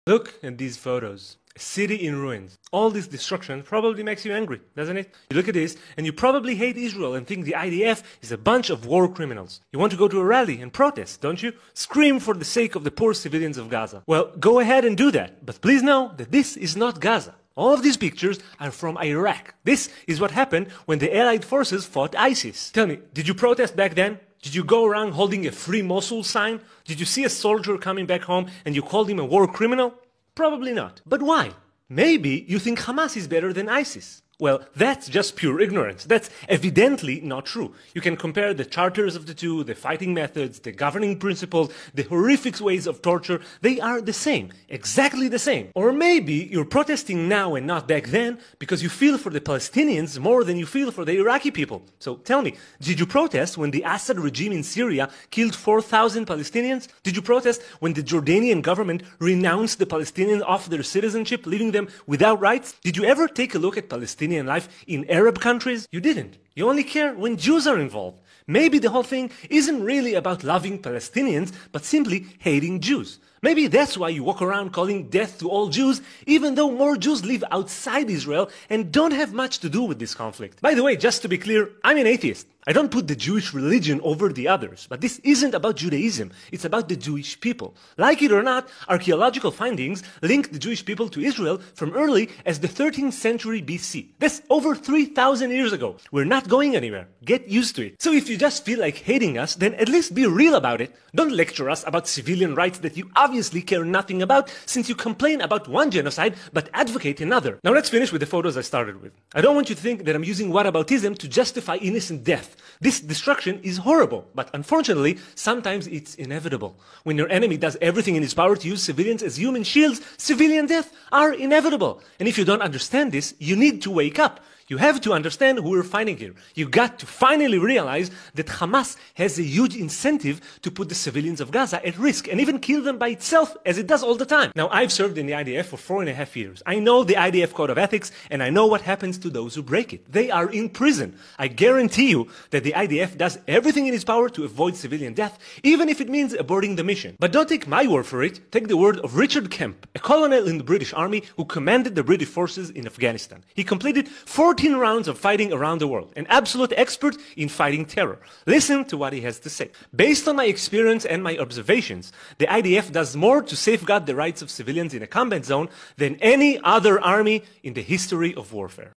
Look at these photos. A city in ruins. All this destruction probably makes you angry, doesn't it? You look at this and you probably hate Israel and think the IDF is a bunch of war criminals. You want to go to a rally and protest, don't you? Scream for the sake of the poor civilians of Gaza. Well, go ahead and do that, but please know that this is not Gaza. All of these pictures are from Iraq. This is what happened when the Allied forces fought ISIS. Tell me, did you protest back then? Did you go around holding a Free Mosul sign? Did you see a soldier coming back home and you called him a war criminal? Probably not. But why? Maybe you think Hamas is better than ISIS. Well, that's just pure ignorance. That's evidently not true. You can compare the charters of the two, the fighting methods, the governing principles, the horrific ways of torture. They are the same. Exactly the same. Or maybe you're protesting now and not back then because you feel for the Palestinians more than you feel for the Iraqi people. So tell me, did you protest when the Assad regime in Syria killed 4,000 Palestinians? Did you protest when the Jordanian government renounced the Palestinians off their citizenship, leaving them without rights? Did you ever take a look at Palestinian life in Arab countries? You didn't. You only care when Jews are involved. Maybe the whole thing isn't really about loving Palestinians, but simply hating Jews. Maybe that's why you walk around calling death to all Jews, even though more Jews live outside Israel and don't have much to do with this conflict. By the way, just to be clear, I'm an atheist. I don't put the Jewish religion over the others, but this isn't about Judaism, it's about the Jewish people. Like it or not, archaeological findings link the Jewish people to Israel from early as the 13th century BC. That's over 3,000 years ago. We're not going anywhere. Get used to it. So if you just feel like hating us, then at least be real about it. Don't lecture us about civilian rights that you obviously care nothing about, since you complain about one genocide but advocate another. Now let's finish with the photos I started with. I don't want you to think that I'm using whataboutism to justify innocent death. This destruction is horrible, but unfortunately, sometimes it's inevitable. When your enemy does everything in his power to use civilians as human shields, civilian deaths are inevitable. And if you don't understand this, you need to wake up. You have to understand who we're fighting here. You got to finally realize that Hamas has a huge incentive to put the civilians of Gaza at risk and even kill them by itself, as it does all the time. Now, I've served in the IDF for 4.5 years. I know the IDF code of ethics, and I know what happens to those who break it. They are in prison. I guarantee you that the IDF does everything in its power to avoid civilian death, even if it means aborting the mission. But don't take my word for it. Take the word of Richard Kemp, a colonel in the British Army who commanded the British forces in Afghanistan. He completed 14 rounds of fighting around the world, an absolute expert in fighting terror. Listen to what he has to say. Based on my experience and my observations, the IDF does more to safeguard the rights of civilians in a combat zone than any other army in the history of warfare.